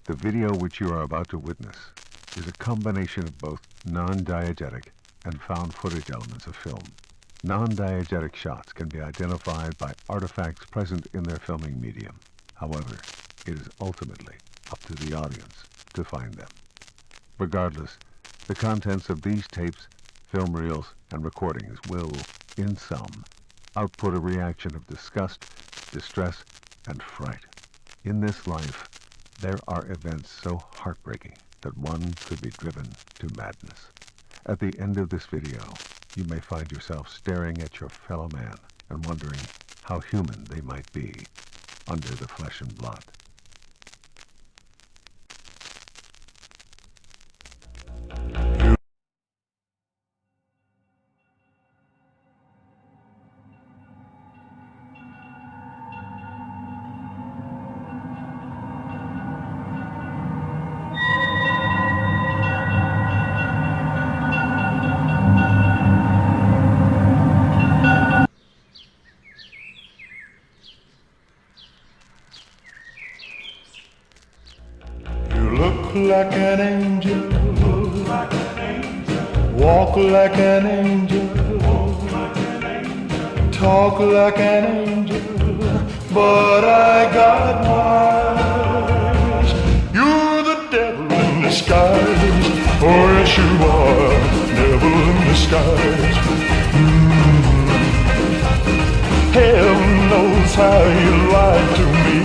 The video which you are about to witness is a combination of both non-diegetic and found footage elements of film. Non-diegetic shots can be identified by artifacts present in their filming medium. However, it is ultimately up to the audience to find them. Regardless, the contents of these tapes, film reels, and recordings will, in sum, output a reaction of disgust, distress, and fright. In this life, there are events so heartbreaking that one could be driven to madness. At the end of this video, you may find yourself staring at your fellow man and wondering how human they might be under the flesh and blood. Like an angel, walk like an angel, talk like an angel, but I got wise. You're the devil in disguise, oh yes you are, devil in disguise. Heaven knows how you lied to me,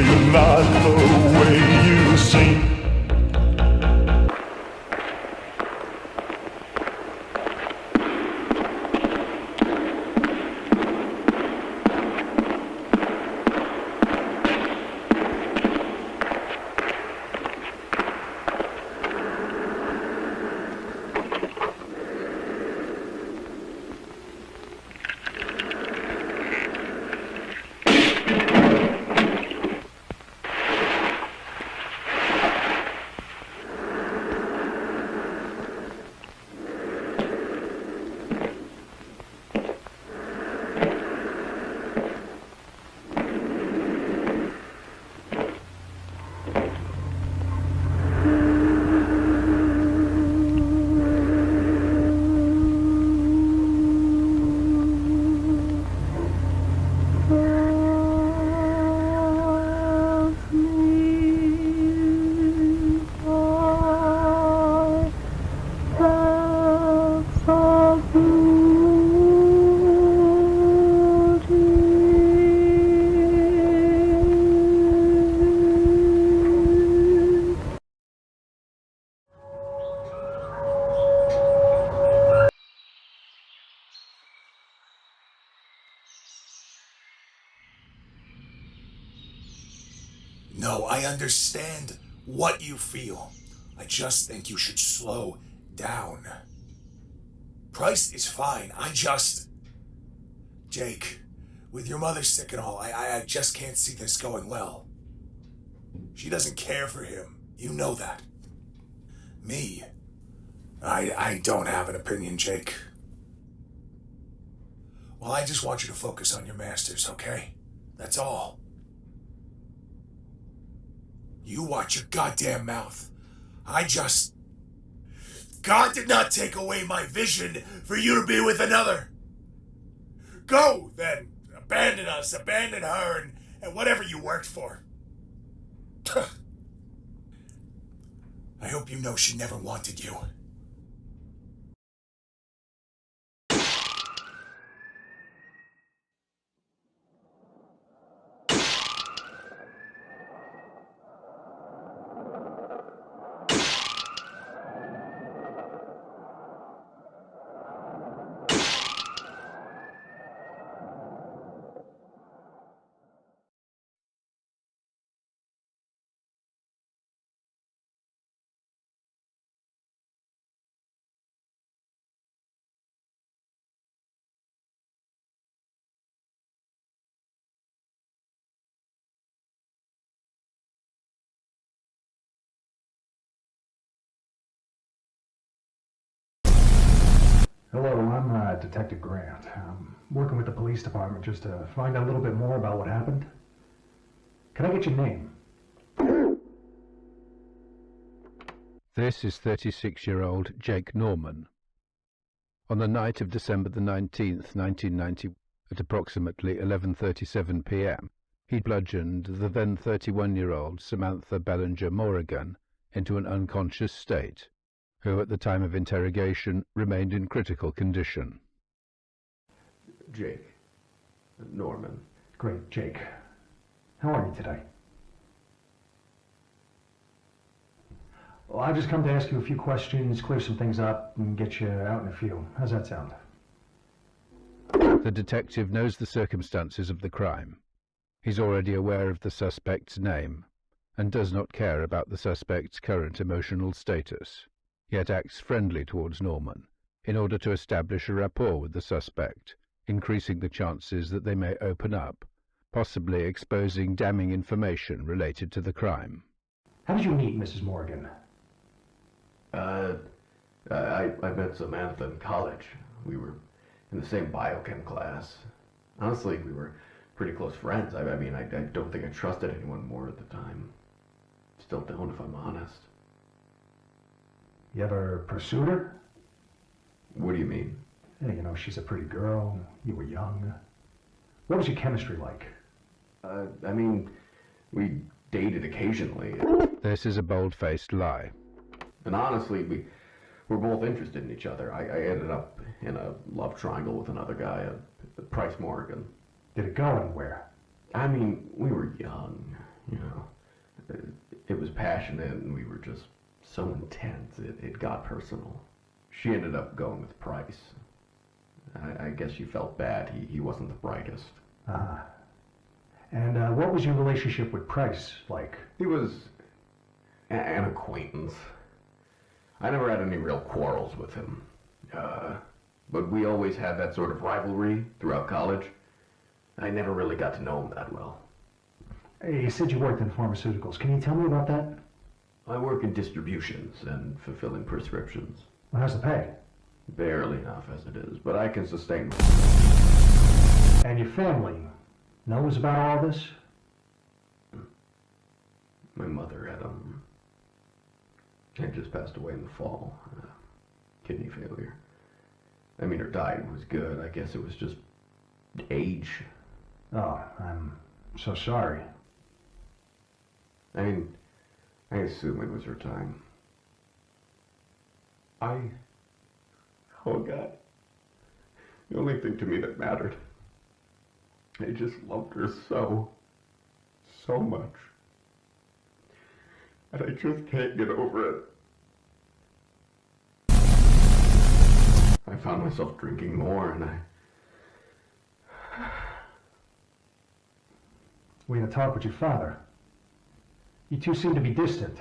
you're not the way you seem. No, I understand what you feel. I just think you should slow down. Price is fine. Jake, with your mother sick and all, I just can't see this going well. She doesn't care for him. You know that. Me, I don't have an opinion, Jake. Well, I just want you to focus on your masters, okay? That's all. You watch your goddamn mouth. God did not take away my vision for you to be with another. Go, then. Abandon us, abandon her, and whatever you worked for. I hope you know she never wanted you. Hello, I'm Detective Grant. I'm working with the police department just to find out a little bit more about what happened. Can I get your name? This is 36-year-old Jake Norman. On the night of December the 19th, 1990, at approximately 11:37 p.m., he bludgeoned the then 31-year-old Samantha Bellinger Morrigan into an unconscious state, who at the time of interrogation remained in critical condition. Jake. Norman. Great, Jake. How are you today? Well, I've just come to ask you a few questions, clear some things up, and get you out in a few. How's that sound? The detective knows the circumstances of the crime. He's already aware of the suspect's name, and does not care about the suspect's current emotional status, yet acts friendly towards Norman, in order to establish a rapport with the suspect, increasing the chances that they may open up, possibly exposing damning information related to the crime. How did you meet Mrs. Morgan? I met Samantha in college. We were in the same biochem class. Honestly, we were pretty close friends. I don't think I trusted anyone more at the time. Still don't, if I'm honest. You ever pursued her? What do you mean? Yeah, you know, she's a pretty girl. You were young. What was your chemistry like? We dated occasionally. This is a bold-faced lie. And honestly, we were both interested in each other. I ended up in a love triangle with another guy, Price Morgan. Did it go anywhere? We were young, you know. It was passionate, and we were just so intense, it got personal. She ended up going with Price. I guess she felt bad. He wasn't the brightest. Ah. And what was your relationship with Price like? He was an acquaintance. I never had any real quarrels with him. But we always had that sort of rivalry throughout college. I never really got to know him that well. Hey, you said you worked in pharmaceuticals. Can you tell me about that? I work in distributions and fulfilling prescriptions. Well, how's the pay? Barely enough as it is, but I can sustain. And your family knows about all this? My mother had just passed away in the fall. Kidney failure. Her diet was good. I guess it was just age. Oh, I'm so sorry. I assume it was her time. Oh God. The only thing to me that mattered. I just loved her so much. And I just can't get over it. I found myself drinking more, and We had a talk with your father. You two seem to be distant.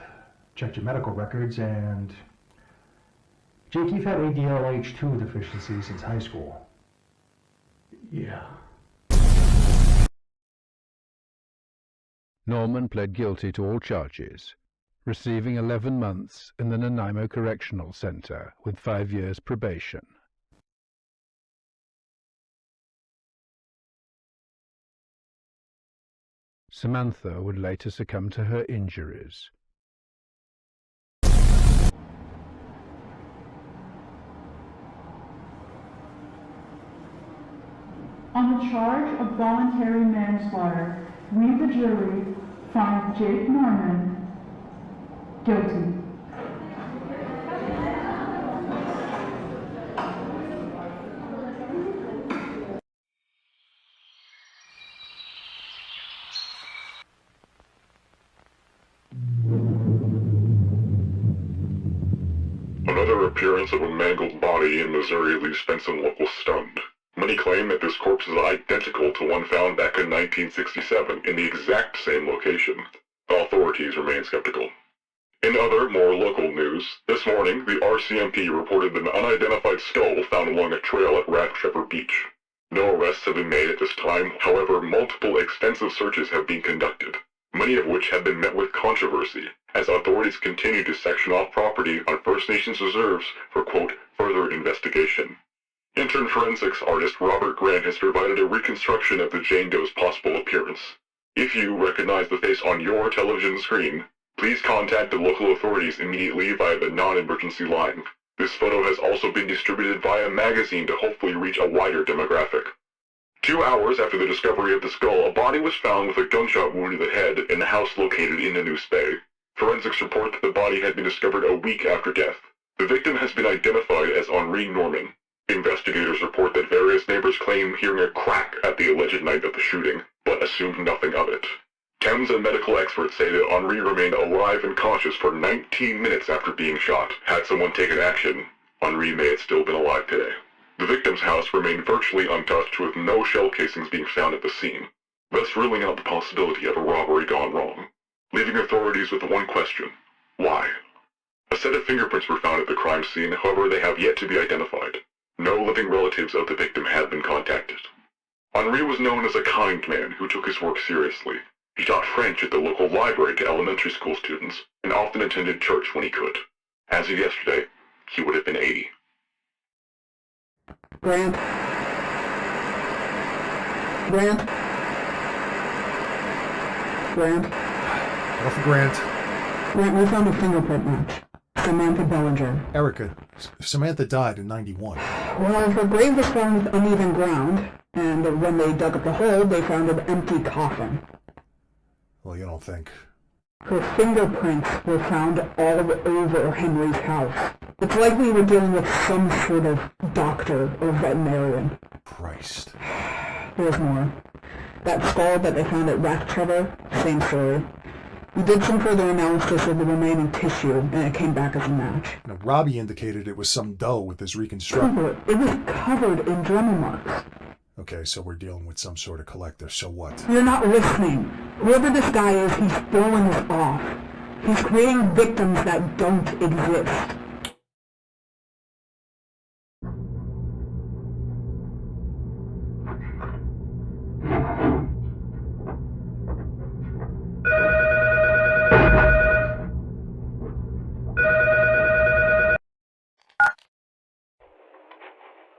Checked your medical records, and Jake, you've had ADLH2 deficiency since high school. Yeah. Norman pled guilty to all charges, receiving 11 months in the Nanaimo Correctional Center with 5 years probation. Samantha would later succumb to her injuries. On the charge of voluntary manslaughter, we, the jury, find Jake Norman guilty. Another appearance of a mangled body in Missouri leaves Benson local stunned. Many claim that this corpse is identical to one found back in 1967 in the exact same location. Authorities remain skeptical. In other, more local news, this morning the RCMP reported an unidentified skull found along a trail at Rat Trevor Beach. No arrests have been made at this time, however multiple extensive searches have been conducted, many of which have been met with controversy, as authorities continue to section off property on First Nations reserves for, quote, further investigation. Intern forensics artist Robert Grant has provided a reconstruction of the Jane Doe's possible appearance. If you recognize the face on your television screen, Please contact the local authorities immediately via the non-emergency line. This photo has also been distributed via a magazine to hopefully reach a wider demographic. 2 hours after the discovery of the skull, a body was found with a gunshot wound to the head in the house located in the News Bay. Forensics report that the body had been discovered a week after death. The victim has been identified as Henri Norman. Investigators report that various neighbors claim hearing a crack at the alleged night of the shooting, but assumed nothing of it. Thames and medical experts say that Henri remained alive and conscious for 19 minutes after being shot. Had someone taken action, Henri may have still been alive today. The victim's house remained virtually untouched, with no shell casings being found at the scene, thus ruling out the possibility of a robbery gone wrong, leaving authorities with one question: why? A set of fingerprints were found at the crime scene, however they have yet to be identified. No living relatives of the victim have been contacted. Henri was known as a kind man who took his work seriously. He taught French at the local library to elementary school students, and often attended church when he could. As of yesterday, he would have been 80. Grant? Grant? Grant? Alpha Grant. Grant, we found a fingerprint match. Samantha Bellinger. Erika, Samantha died in 91. Well, her grave was found with uneven ground, and when they dug up the hole, they found an empty coffin. Well, you don't think. Her fingerprints were found all over Henry's house. It's likely we're dealing with some sort of doctor or veterinarian. Christ. There's more. That skull that they found at Rathtrevor, same story. We did some further analysis of the remaining tissue, and it came back as a match. Now, Robbie indicated it was some dough with his reconstruction. It was covered in Dremel marks. Okay, so we're dealing with some sort of collector, so what? You're not listening. Whoever this guy is, he's throwing us off. He's creating victims that don't exist.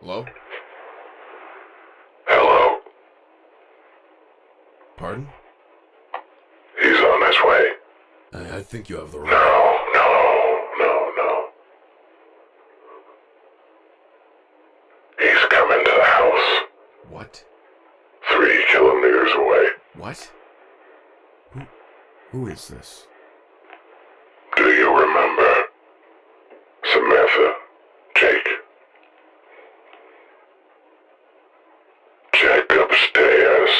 Hello? Hello. Pardon? He's on his way. I think you have the right... No. He's coming to the house. What? 3 kilometers away. What? Who is this? Do you remember? Samantha, Jake. Check upstairs.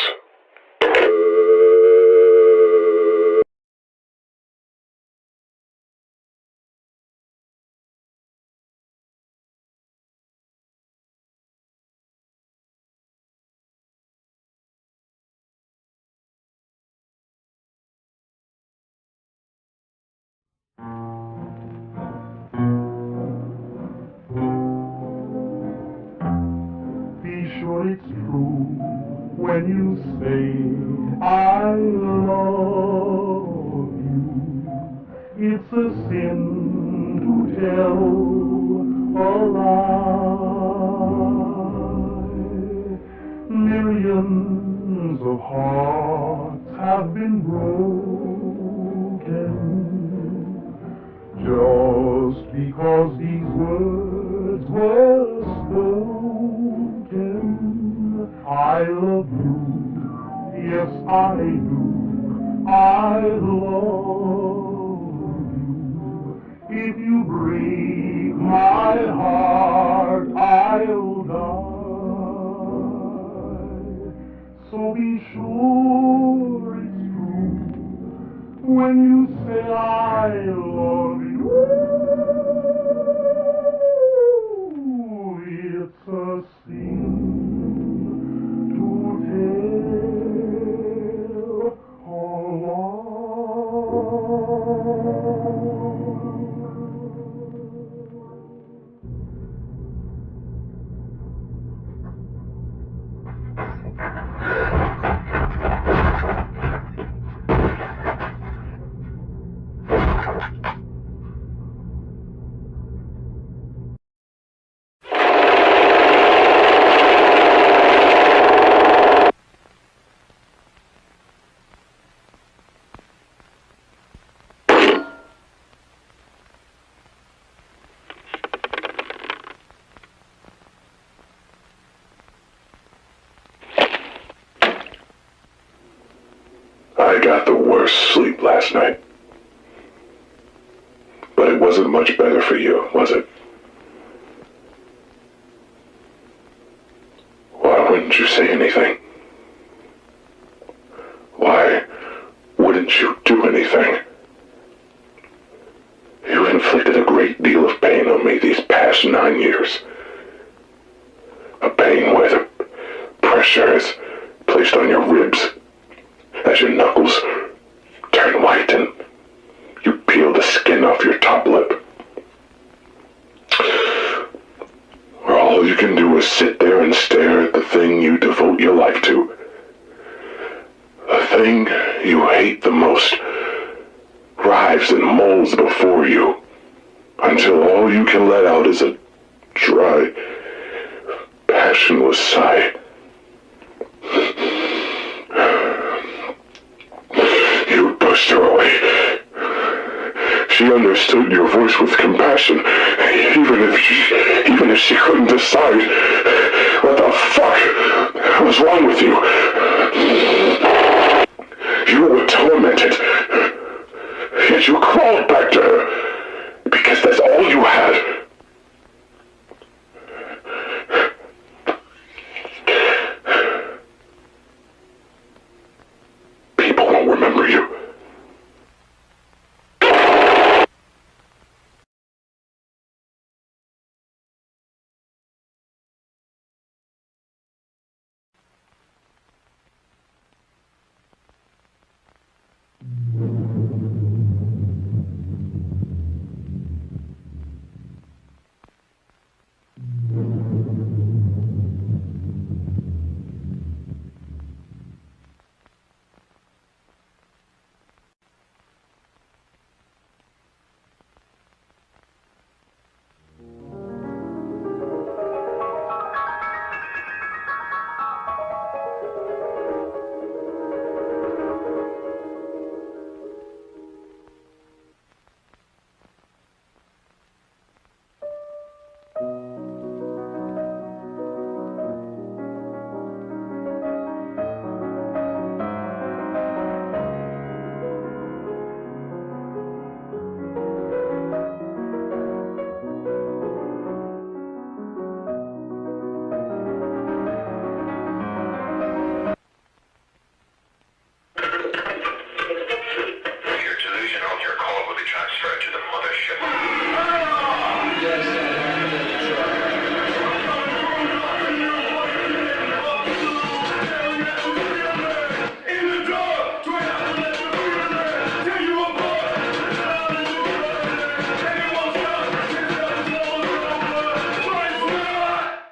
Be sure it's true when you say I love you. It's a sin to tell a lie. Millions of hearts have been broken just because these words were spoken. I love you, yes I do, I love you. If you break my heart, I'll die. So be sure it's true when you say I love you. It's a sin to tell a I got the worst sleep last night. But it wasn't much better for you, was it? Why wouldn't you say anything? Why wouldn't you do anything? You inflicted a great deal of pain on me these past 9 years. A pain where the pressure is placed on your ribs as your knuckles turn white and you peel the skin off your top lip. Where all you can do is sit there and stare at the thing you devote your life to. The thing you hate the most writhes and molds before you until all you can let out is a dry, passionless sigh. You pushed her away. She understood your voice with compassion, even if she couldn't decide what the fuck was wrong with you. You were tormented, yet you crawled back to her because that's all you had. People won't remember you. Your delusion on your call will be transferred to the mothership.